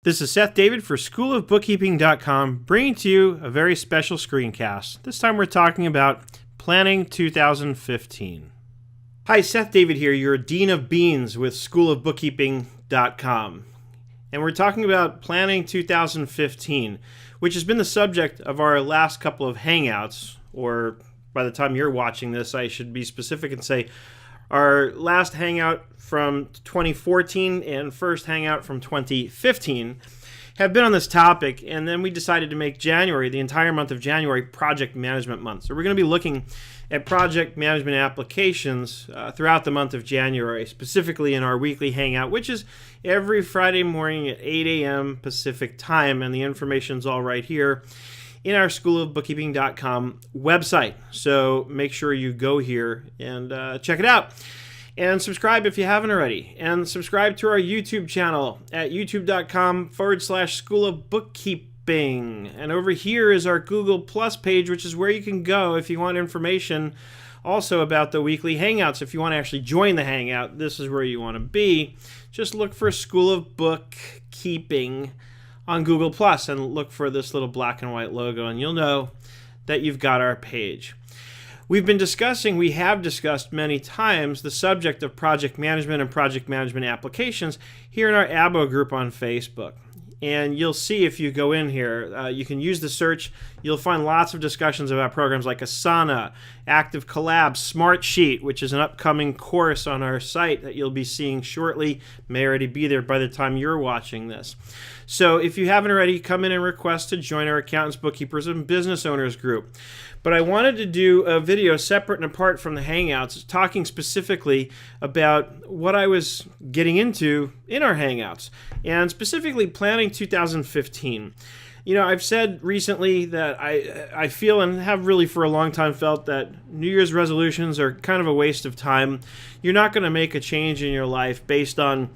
This is Seth David for schoolofbookkeeping.com, bringing to you a very special screencast. This time we're talking about planning 2015. Hi, Seth David here, your Dean of Beans with schoolofbookkeeping.com. And we're talking about planning 2015, which has been the subject of our last couple of Hangouts, or by the time you're watching this, I should be specific and say our last Hangout from 2014 and first Hangout from 2015 have been on this topic, and then we decided to make January, the entire month of January, Project Management Month. So we're going to be looking at project management applications throughout the month of January, specifically in our weekly Hangout, which is every Friday morning at 8 a.m. Pacific time, and the information's all right here in our schoolofbookkeeping.com website. So make sure you go here and check it out. And subscribe if you haven't already. And subscribe to our YouTube channel at youtube.com/schoolofbookkeeping. And over here is our Google Plus page, which is where you can go if you want information also about the weekly Hangouts. If you want to actually join the Hangout, this is where you want to be. Just look for School of Bookkeeping on Google Plus and look for this little black and white logo, and you'll know that you've got our page. We have discussed many times the subject of project management and project management applications here in our ABO group on Facebook. And you'll see if you go in here, you can use the search. You'll find lots of discussions about programs like Asana, Active Collab, Smartsheet, which is an upcoming course on our site that you'll be seeing shortly. May already be there by the time you're watching this. So if you haven't already, come in and request to join our accountants, bookkeepers, and business owners group. But I wanted to do a video separate and apart from the Hangouts, talking specifically about what I was getting into in our Hangouts, and specifically planning 2015. You know, I've said recently that I feel, and have really for a long time felt, that New Year's resolutions are kind of a waste of time. You're not going to make a change in your life based on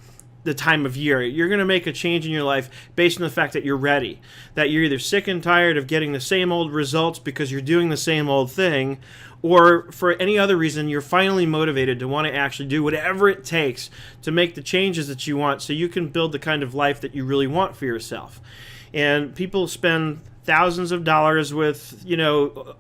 the time of year. You're going to make a change in your life based on the fact that you're ready, that you're either sick and tired of getting the same old results because you're doing the same old thing, or for any other reason you're finally motivated to want to actually do whatever it takes to make the changes that you want so you can build the kind of life that you really want for yourself. And people spend thousands of dollars with,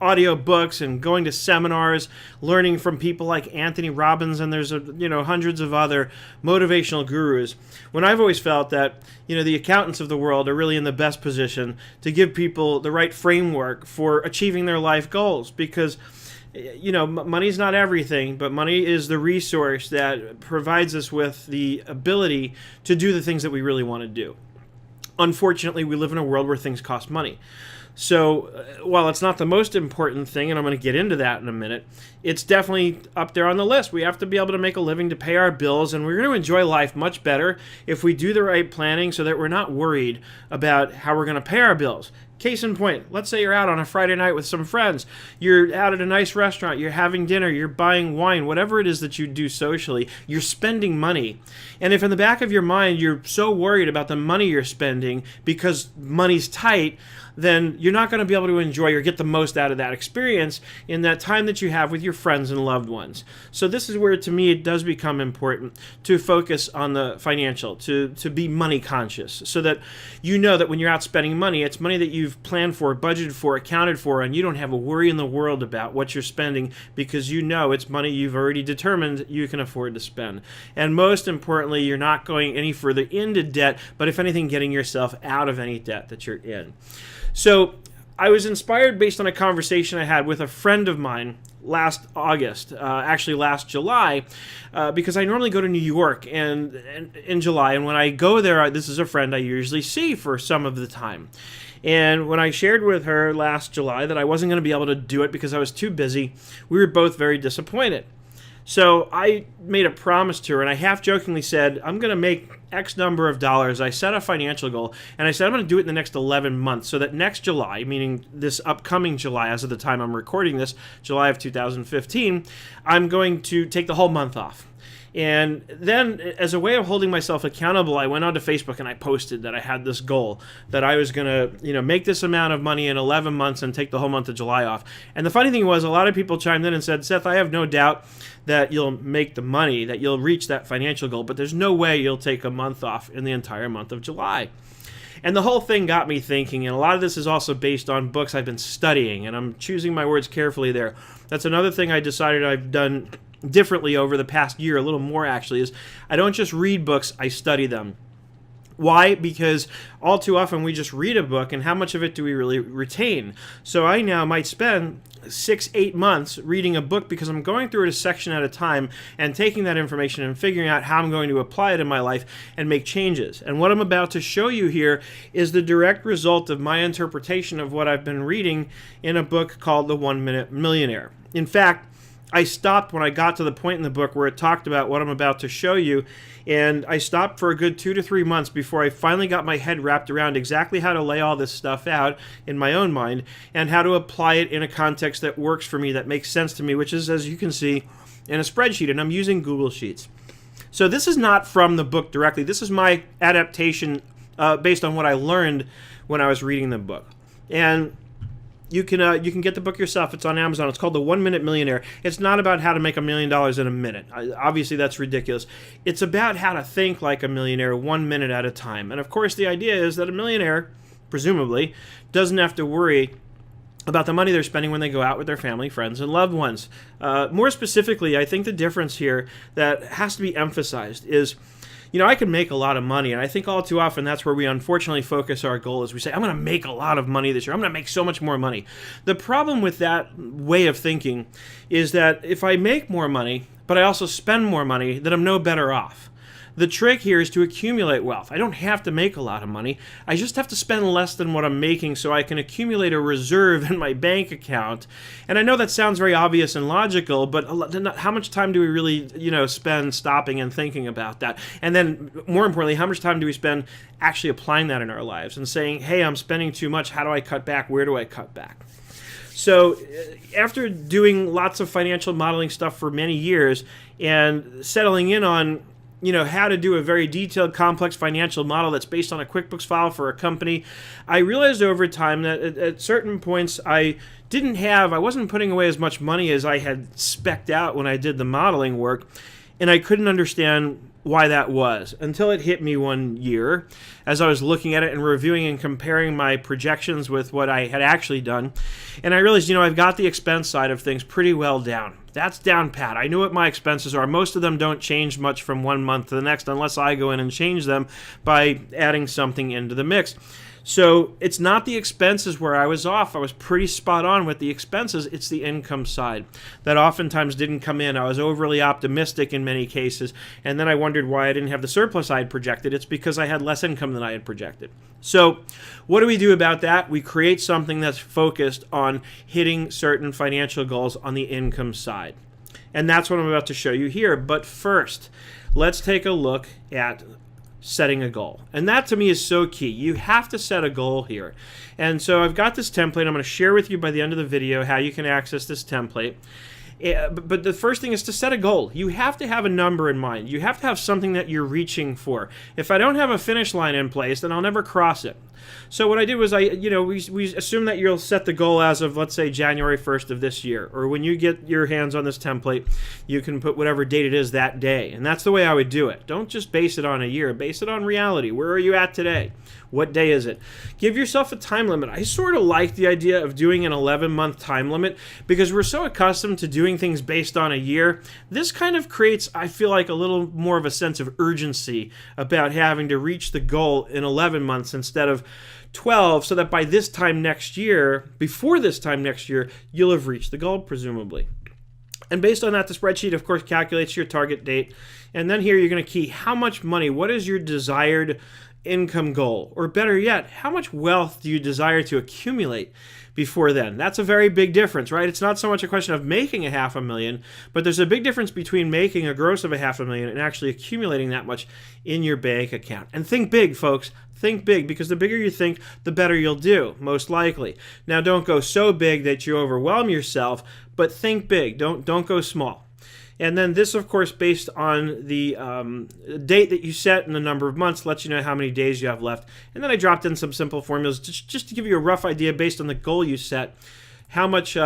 audio books and going to seminars, learning from people like Anthony Robbins, and there's, hundreds of other motivational gurus. When I've always felt that, the accountants of the world are really in the best position to give people the right framework for achieving their life goals, because money's not everything, but money is the resource that provides us with the ability to do the things that we really want to do. Unfortunately, we live in a world where things cost money. So while it's not the most important thing, and I'm going to get into that in a minute, it's definitely up there on the list. We have to be able to make a living to pay our bills, and we're going to enjoy life much better if we do the right planning so that we're not worried about how we're going to pay our bills. Case in point, let's say you're out on a Friday night with some friends. You're out at a nice restaurant, you're having dinner, you're buying wine, whatever it is that you do socially, you're spending money. And if in the back of your mind you're so worried about the money you're spending because money's tight, then you're not going to be able to enjoy or get the most out of that experience in that time that you have with your friends and loved ones. So this is where, to me, it does become important to focus on the financial, to be money conscious, so that you know that when you're out spending money, it's money that you've planned for, budgeted for, accounted for, and you don't have a worry in the world about what you're spending because you know it's money you've already determined you can afford to spend. And most importantly, you're not going any further into debt, but if anything, getting yourself out of any debt that you're in. So I was inspired based on a conversation I had with a friend of mine last July, because I normally go to New York and in July, and when I go there, this is a friend I usually see for some of the time. And when I shared with her last July that I wasn't going to be able to do it because I was too busy, we were both very disappointed. So I made a promise to her, and I half-jokingly said, I'm going to make X number of dollars. I set a financial goal, and I said I'm going to do it in the next 11 months, so that next July, meaning this upcoming July, as of the time I'm recording this, July of 2015, I'm going to take the whole month off. And then, as a way of holding myself accountable, I went onto Facebook and I posted that I had this goal, that I was going to, make this amount of money in 11 months and take the whole month of July off. And the funny thing was, a lot of people chimed in and said, Seth, I have no doubt that you'll make the money, that you'll reach that financial goal, but there's no way you'll take a month off in the entire month of July. And the whole thing got me thinking, and a lot of this is also based on books I've been studying, and I'm choosing my words carefully there. That's another thing I decided I've done differently over the past year, a little more actually, is I don't just read books, I study them. Why? Because all too often we just read a book, and how much of it do we really retain? So I now might spend 6-8 months reading a book because I'm going through it a section at a time and taking that information and figuring out how I'm going to apply it in my life and make changes. And what I'm about to show you here is the direct result of my interpretation of what I've been reading in a book called The 1 Minute Millionaire. In fact, I stopped when I got to the point in the book where it talked about what I'm about to show you, and I stopped for a good 2 to 3 months before I finally got my head wrapped around exactly how to lay all this stuff out in my own mind and how to apply it in a context that works for me, that makes sense to me, which is, as you can see, in a spreadsheet, and I'm using Google Sheets. So this is not from the book directly. This is my adaptation based on what I learned when I was reading the book. And you can get the book yourself. It's on Amazon. It's called The 1 Minute Millionaire. It's not about how to make $1 million in a minute. Obviously, that's ridiculous. It's about how to think like a millionaire 1 minute at a time. And of course, the idea is that a millionaire, presumably, doesn't have to worry about the money they're spending when they go out with their family, friends, and loved ones. More specifically, I think the difference here that has to be emphasized is, I can make a lot of money, and I think all too often that's where we unfortunately focus our goal is we say, I'm going to make a lot of money this year. I'm going to make so much more money. The problem with that way of thinking is that if I make more money, but I also spend more money, then I'm no better off. The trick here is to accumulate wealth. I don't have to make a lot of money. I just have to spend less than what I'm making so I can accumulate a reserve in my bank account. And I know that sounds very obvious and logical, but how much time do we really, spend stopping and thinking about that? And then, more importantly, how much time do we spend actually applying that in our lives and saying, hey, I'm spending too much. How do I cut back? Where do I cut back? So after doing lots of financial modeling stuff for many years and settling in on how to do a very detailed, complex financial model that's based on a QuickBooks file for a company, I realized over time that at certain points I wasn't putting away as much money as I had spec'd out when I did the modeling work, and I couldn't understand why that was until it hit me one year as I was looking at it and reviewing and comparing my projections with what I had actually done. And I realized, I've got the expense side of things pretty well down. That's down pat. I know what my expenses are. Most of them don't change much from one month to the next unless I go in and change them by adding something into the mix. So it's not the expenses where I was off. I was pretty spot on with the expenses. It's the income side that oftentimes didn't come in. I was overly optimistic in many cases, and then I wondered why I didn't have the surplus I had projected. It's because I had less income than I had projected. So what do we do about that? We create something that's focused on hitting certain financial goals on the income side. And that's what I'm about to show you here. But first, let's take a look at setting a goal. And that to me is so key. You have to set a goal here. And so I've got this template. I'm going to share with you by the end of the video how you can access this template. But the first thing is to set a goal. You have to have a number in mind. You have to have something that you're reaching for. If I don't have a finish line in place, then I'll never cross it. So what I did was we assume that you'll set the goal as of, let's say, January 1st of this year. Or when you get your hands on this template, you can put whatever date it is that day. And that's the way I would do it. Don't just base it on a year. Base it on reality. Where are you at today? What day is it? Give yourself a time limit. I sort of like the idea of doing an 11-month time limit because we're so accustomed to doing things based on a year. This kind of creates, I feel like, a little more of a sense of urgency about having to reach the goal in 11 months instead of 12, so that by this time next year, before this time next year, you'll have reached the goal, presumably. And based on that, the spreadsheet, of course, calculates your target date. And then here you're going to key how much money, what is your desired income goal? Or better yet, how much wealth do you desire to accumulate before then? That's a very big difference, right? It's not so much a question of making $500,000, but there's a big difference between making a gross of $500,000 and actually accumulating that much in your bank account. And think big, folks. Think big, because the bigger you think, the better you'll do, most likely. Now, don't go so big that you overwhelm yourself, but think big. Don't go small. And then this, of course, based on the date that you set and the number of months, lets you know how many days you have left. And then I dropped in some simple formulas just to give you a rough idea based on the goal you set, how much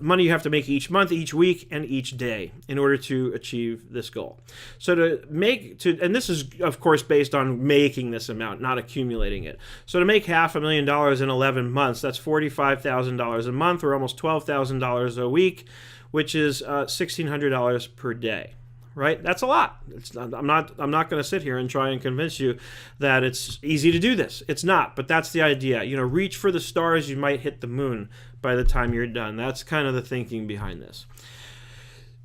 money you have to make each month, each week, and each day in order to achieve this goal. So and this is of course based on making this amount, not accumulating it. So to make $500,000 in 11 months, that's $45,000 a month, or almost $12,000 a week, which is $1,600 per day. Right? That's a lot. I'm not going to sit here and try and convince you that it's easy to do this. It's not, but that's the idea. Reach for the stars, you might hit the moon by the time you're done. That's kind of the thinking behind this.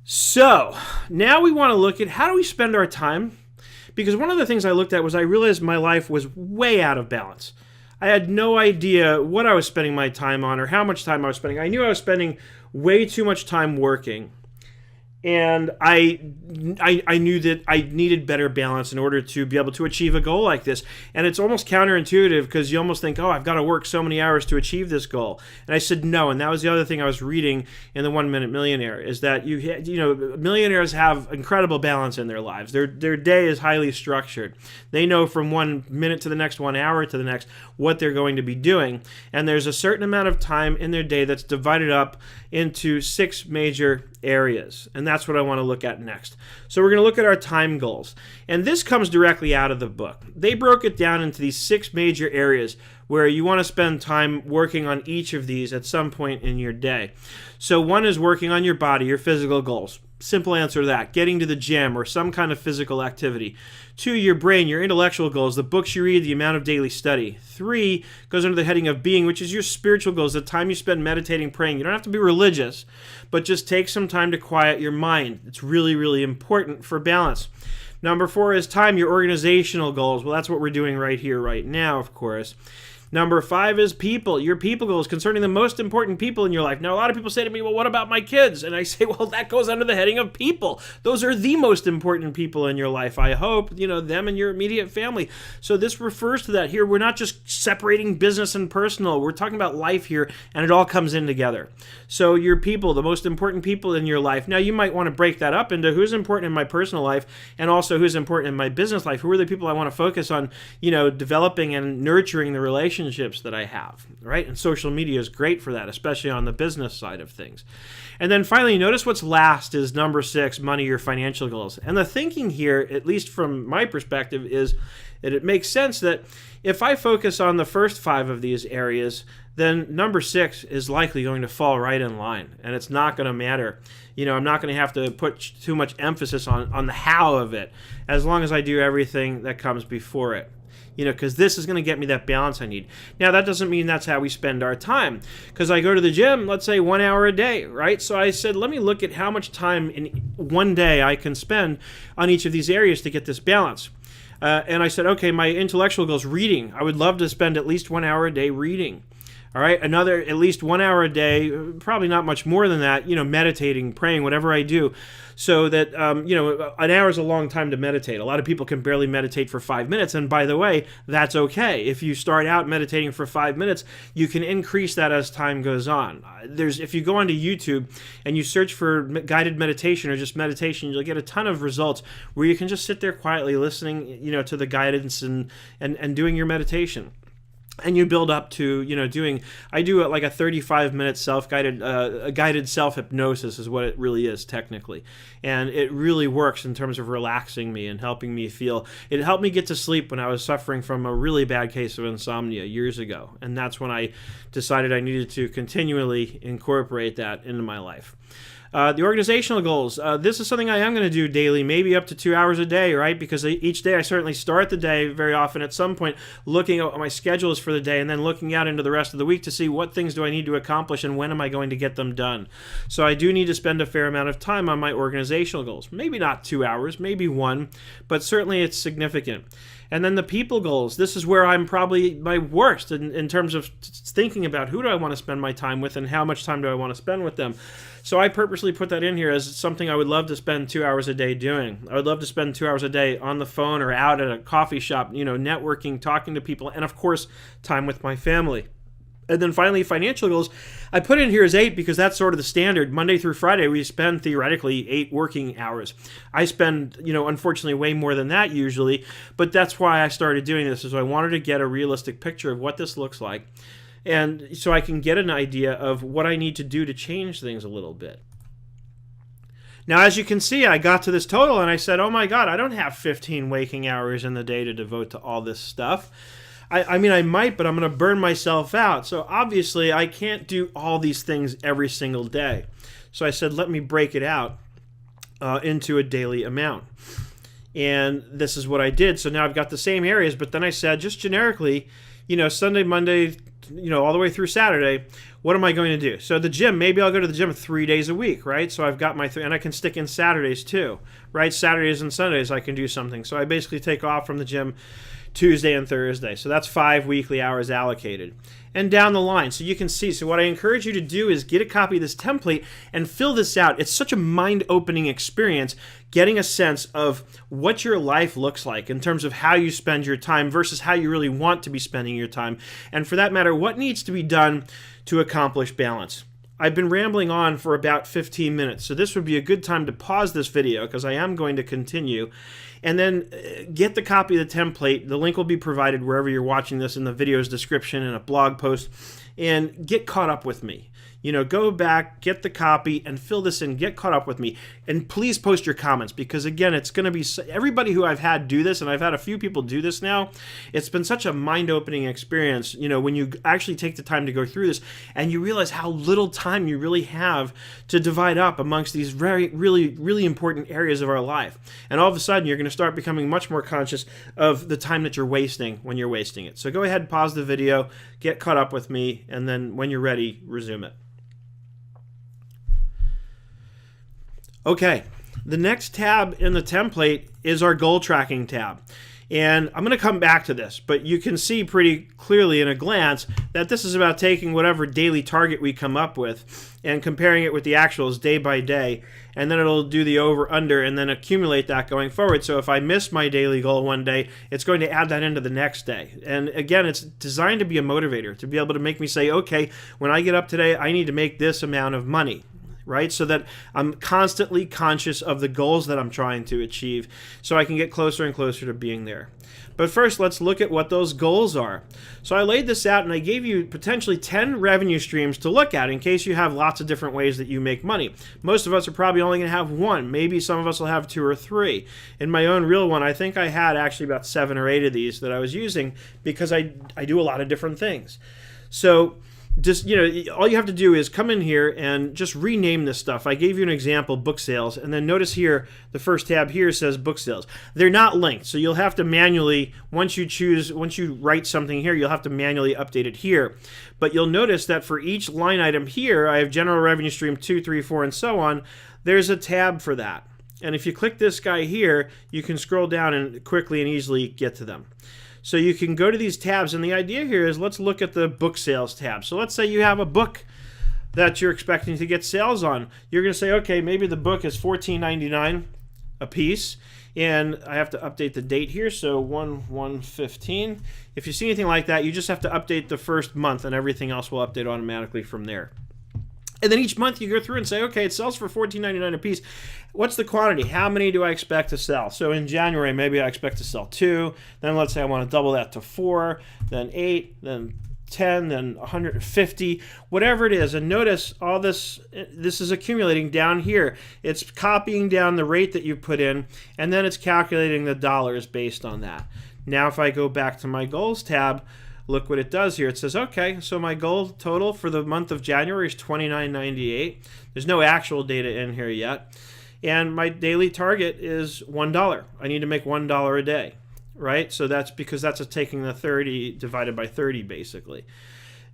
So now we want to look at how do we spend our time, because one of the things I looked at was I realized my life was way out of balance. I had no idea what I was spending my time on or how much time I was spending. I knew I was spending way too much time working. And I knew that I needed better balance in order to be able to achieve a goal like this. And it's almost counterintuitive because you almost think, oh, I've got to work so many hours to achieve this goal. And I said no. And that was the other thing I was reading in the 1 Minute Millionaire, is that millionaires have incredible balance in their lives. Their day is highly structured. They know from 1 minute to the next, 1 hour to the next, what they're going to be doing. And there's a certain amount of time in their day that's divided up into 6 major areas. And that's what I want to look at next. So we're going to look at our time goals. And this comes directly out of the book. They broke it down into these 6 major areas where you want to spend time working on each of these at some point in your day. So one is working on your body, your physical goals. Simple answer to that. Getting to the gym or some kind of physical activity. 2, your brain, your intellectual goals, the books you read, the amount of daily study. 3 goes under the heading of being, which is your spiritual goals, the time you spend meditating, praying. You don't have to be religious, but just take some time to quiet your mind. It's really, really important for balance. Number 4 is time, your organizational goals. Well, that's what we're doing right here, right now, of course. Number 5 is people, your people goals concerning the most important people in your life. Now, a lot of people say to me, well, what about my kids? And I say, well, that goes under the heading of people. Those are the most important people in your life. I hope, them and your immediate family. So this refers to that here. We're not just separating business and personal. We're talking about life here, and it all comes in together. So your people, the most important people in your life. Now, you might want to break that up into who's important in my personal life and also who's important in my business life. Who are the people I want to focus on, developing and nurturing the relationships that I have, right? And social media is great for that, especially on the business side of things. And then finally, notice what's last is number 6, money, your financial goals. And the thinking here, at least from my perspective, is that it makes sense that if I focus on the first 5 of these areas, then number 6 is likely going to fall right in line, and it's not going to matter. I'm not going to have to put too much emphasis on the how of it, as long as I do everything that comes before it. Because this is going to get me that balance I need. Now, that doesn't mean that's how we spend our time. Because I go to the gym, let's say 1 hour a day, right? So I said, let me look at how much time in one day I can spend on each of these areas to get this balance. And I said, okay, my intellectual goals, reading. I would love to spend at least 1 hour a day reading. All right, another at least 1 hour a day, probably not much more than that, meditating, praying, whatever I do, so that, an hour is a long time to meditate. A lot of people can barely meditate for 5 minutes, and by the way, that's okay. If you start out meditating for 5 minutes, you can increase that as time goes on. If you go onto YouTube and you search for guided meditation or just meditation, you'll get a ton of results where you can just sit there quietly listening, to the guidance and doing your meditation. And you build up to, I do like a 35-minute guided self-hypnosis is what it really is technically. And it really works in terms of relaxing me and helping me feel. It helped me get to sleep when I was suffering from a really bad case of insomnia years ago. And that's when I decided I needed to continually incorporate that into my life. The organizational goals. This is something I am going to do daily, maybe up to 2 hours a day, right? Because each day I certainly start the day very often at some point looking at what my schedule is for the day and then looking out into the rest of the week to see what things do I need to accomplish and when am I going to get them done. So I do need to spend a fair amount of time on my organizational goals. Maybe not 2 hours, maybe 1, but certainly it's significant. And then the people goals. This is where I'm probably my worst in terms of thinking about who do I want to spend my time with and how much time do I want to spend with them. So I purposely put that in here as something I would love to spend 2 hours a day doing. I would love to spend 2 hours a day on the phone or out at a coffee shop, networking, talking to people, and of course, time with my family. And then finally, financial goals. I put in here as 8 because that's sort of the standard. Monday through Friday, we spend theoretically 8 working hours. I spend, unfortunately way more than that usually, but that's why I started doing this, is I wanted to get a realistic picture of what this looks like. And so I can get an idea of what I need to do to change things a little bit. Now, as you can see, I got to this total and I said, oh my God, I don't have 15 waking hours in the day to devote to all this stuff. I mean, I might, but I'm going to burn myself out. So obviously, I can't do all these things every single day. So I said, let me break it out into a daily amount. And this is what I did. So now I've got the same areas, but then I said, just generically, Sunday, Monday, all the way through Saturday, what am I going to do? So the gym, maybe I'll go to the gym 3 days a week, right? So I've got my and I can stick in Saturdays too, right? Saturdays and Sundays I can do something. So I basically take off from the gym Tuesday and Thursday. So that's 5 weekly hours allocated. And down the line, so you can see. So what I encourage you to do is get a copy of this template and fill this out. It's such a mind-opening experience getting a sense of what your life looks like in terms of how you spend your time versus how you really want to be spending your time. And for that matter, what needs to be done to accomplish balance. I've been rambling on for about 15 minutes, so this would be a good time to pause this video because I am going to continue. And then get the copy of the template. The link will be provided wherever you're watching this in the video's description and a blog post. And get caught up with me. Go back, get the copy, and fill this in. Get caught up with me. And please post your comments because, again, it's going to be everybody who I've had do this, and I've had a few people do this now, it's been such a mind-opening experience, when you actually take the time to go through this and you realize how little time you really have to divide up amongst these really important areas of our life. And all of a sudden, you're going to start becoming much more conscious of the time that you're wasting when you're wasting it. So go ahead, pause the video, get caught up with me, and then when you're ready, resume it. Okay, the next tab in the template is our goal tracking tab. And I'm going to come back to this, but you can see pretty clearly in a glance that this is about taking whatever daily target we come up with and comparing it with the actuals day by day. And then it'll do the over under and then accumulate that going forward. So if I miss my daily goal one day, it's going to add that into the next day. And again, it's designed to be a motivator, to be able to make me say, okay, when I get up today, I need to make this amount of money. Right? So that I'm constantly conscious of the goals that I'm trying to achieve so I can get closer and closer to being there. But first, let's look at what those goals are. So I laid this out and I gave you potentially 10 revenue streams to look at in case you have lots of different ways that you make money. Most of us are probably only going to have one. Maybe some of us will have 2 or 3. In my own real one, I think I had actually about 7 or 8 of these that I was using because I do a lot of different things. So just, all you have to do is come in here and just rename this stuff. I gave you an example, book sales, and then notice here, the first tab here says book sales. They're not linked, so you'll have to manually, once you write something here, you'll have to manually update it here. But you'll notice that for each line item here, I have general revenue stream 2, 3, 4, and so on. There's a tab for that. And if you click this guy here, you can scroll down and quickly and easily get to them. So you can go to these tabs, and the idea here is let's look at the book sales tab. So let's say you have a book that you're expecting to get sales on. You're going to say, okay, maybe the book is $14.99 a piece, and I have to update the date here, so 1/1/15. If you see anything like that, you just have to update the first month, and everything else will update automatically from there. And then each month you go through and say, okay, it sells for $14.99 a piece. What's the quantity? How many do I expect to sell? So in January, maybe I expect to sell 2. Then let's say I want to double that to 4, then 8, then 10, then 150, whatever it is. And notice all this is accumulating down here. It's copying down the rate that you put in, and then it's calculating the dollars based on that. Now if I go back to my goals tab, look what it does here. It says, okay, so my goal total for the month of January is $29.98. There's no actual data in here yet. And my daily target is $1. I need to make $1 a day, right? So that's because that's taking the 30 divided by 30, basically.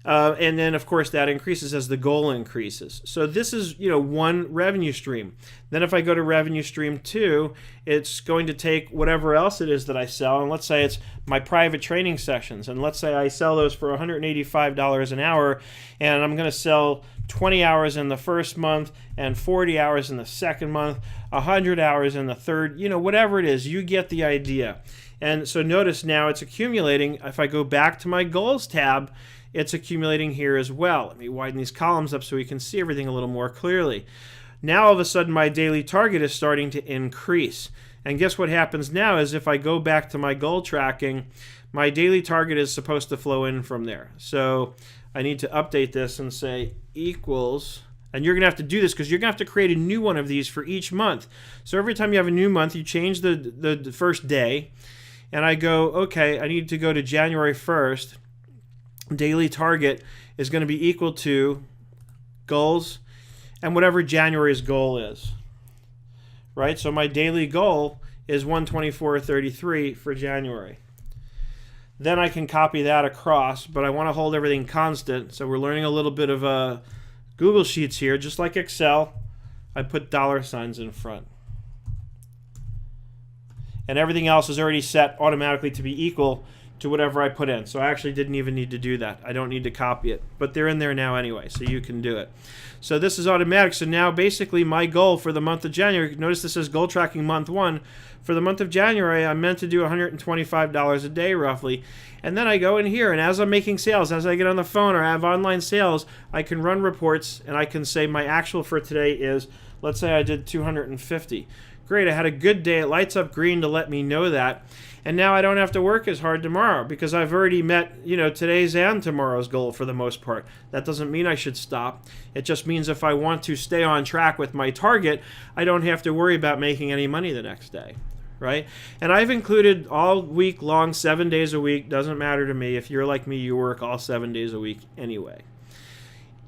And then, of course, that increases as the goal increases. So this is, one revenue stream. Then if I go to revenue stream 2, it's going to take whatever else it is that I sell. And let's say it's my private training sessions. And let's say I sell those for $185 an hour. And I'm going to sell 20 hours in the first month and 40 hours in the second month, 100 hours in the third, whatever it is, you get the idea. And so notice now it's accumulating. If I go back to my goals tab, it's accumulating here as well. Let me widen these columns up so we can see everything a little more clearly. Now all of a sudden my daily target is starting to increase. And guess what happens now is if I go back to my goal tracking, my daily target is supposed to flow in from there. So I need to update this and say equals, and you're going to have to do this because you're going to have to create a new one of these for each month. So every time you have a new month, you change the first day, and I go, okay, I need to go to January 1st. Daily target is going to be equal to goals and whatever January's goal is, right? So my daily goal is 124.33 for January. Then I can copy that across, but I want to hold everything constant. So we're learning a little bit of Google Sheets here. Just like Excel, I put $signs in front. And everything else is already set automatically to be equal to whatever I put in. So I actually didn't even need to do that. I don't need to copy it. But they're in there now anyway, so you can do it. So this is automatic. So now basically my goal for the month of January, notice this is goal tracking month 1. For the month of January, I'm meant to do $125 a day roughly. And then I go in here, and as I'm making sales, as I get on the phone or I have online sales, I can run reports, and I can say my actual for today is, let's say I did 250. Great, I had a good day. It lights up green to let me know that. And now I don't have to work as hard tomorrow because I've already met, today's and tomorrow's goal for the most part. That doesn't mean I should stop. It just means if I want to stay on track with my target, I don't have to worry about making any money the next day, right? And I've included all week long, 7 days a week. Doesn't matter to me. If you're like me, you work all 7 days a week anyway.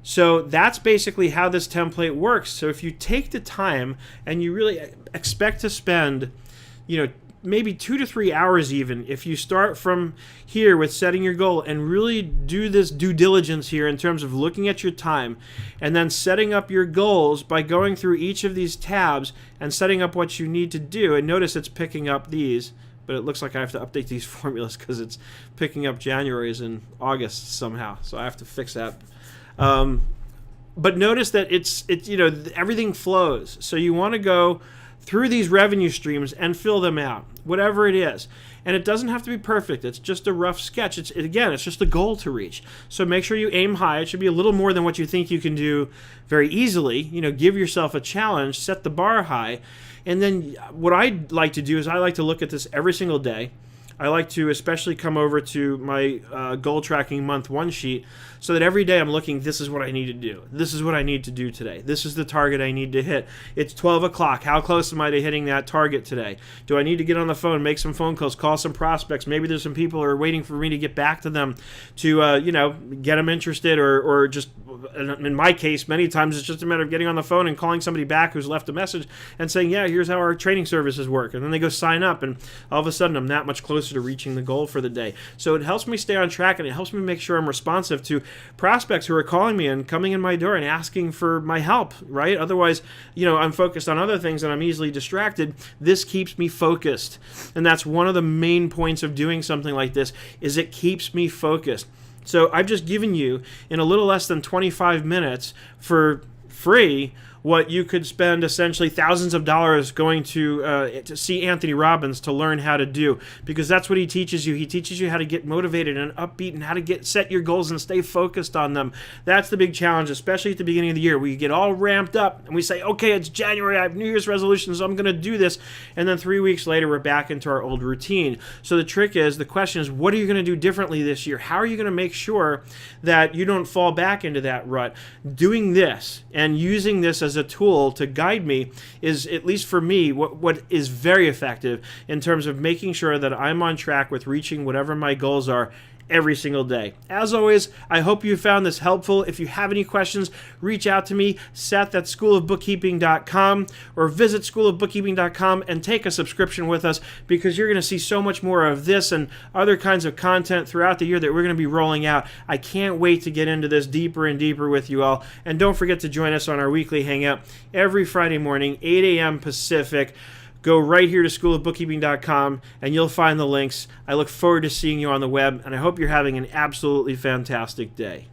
So that's basically how this template works. So if you take the time and you really expect to spend, maybe 2 to 3 hours even, if you start from here with setting your goal and really do this due diligence here in terms of looking at your time and then setting up your goals by going through each of these tabs and setting up what you need to do. And notice it's picking up these, but it looks like I have to update these formulas because it's picking up January's in August somehow. So I have to fix that. But notice that it's everything flows. So you want to go through these revenue streams and fill them out, whatever it is. And it doesn't have to be perfect. It's just a rough sketch. It's just a goal to reach. So make sure you aim high. It should be a little more than what you think you can do very easily. Give yourself a challenge, set the bar high. And then what I like to do is I like to look at this every single day. I like to especially come over to my goal tracking month 1 sheet so that every day I'm looking, this is what I need to do. This is what I need to do today. This is the target I need to hit. It's 12 o'clock. How close am I to hitting that target today? Do I need to get on the phone, make some phone calls, call some prospects? Maybe there's some people who are waiting for me to get back to them to, get them interested or just, in my case, many times it's just a matter of getting on the phone and calling somebody back who's left a message and saying, yeah, here's how our training services work. And then they go sign up, and all of a sudden I'm that much closer to reaching the goal for the day. So it helps me stay on track, and it helps me make sure I'm responsive to prospects who are calling me and coming in my door and asking for my help, right? Otherwise, I'm focused on other things and I'm easily distracted. This keeps me focused. And that's one of the main points of doing something like this, is it keeps me focused. So I've just given you, in a little less than 25 minutes for free, what you could spend essentially thousands of dollars going to see Anthony Robbins to learn how to do, because that's what he teaches you. He teaches you how to get motivated and upbeat and how to set your goals and stay focused on them. That's the big challenge, especially at the beginning of the year. We get all ramped up and we say, okay, it's January, I have New Year's resolutions, so I'm going to do this. And then 3 weeks later, we're back into our old routine. So the question is, what are you going to do differently this year? How are you going to make sure that you don't fall back into that rut? Doing this and using this as a tool to guide me is, at least for me, what is very effective in terms of making sure that I'm on track with reaching whatever my goals are every single day. As always, I hope you found this helpful. If you have any questions, reach out to me, Seth at schoolofbookkeeping.com, or visit schoolofbookkeeping.com and take a subscription with us, because you're going to see so much more of this and other kinds of content throughout the year that we're going to be rolling out. I can't wait to get into this deeper and deeper with you all. And don't forget to join us on our weekly hangout every Friday morning, 8 a.m. Pacific. Go right here to schoolofbookkeeping.com and you'll find the links. I look forward to seeing you on the web, and I hope you're having an absolutely fantastic day.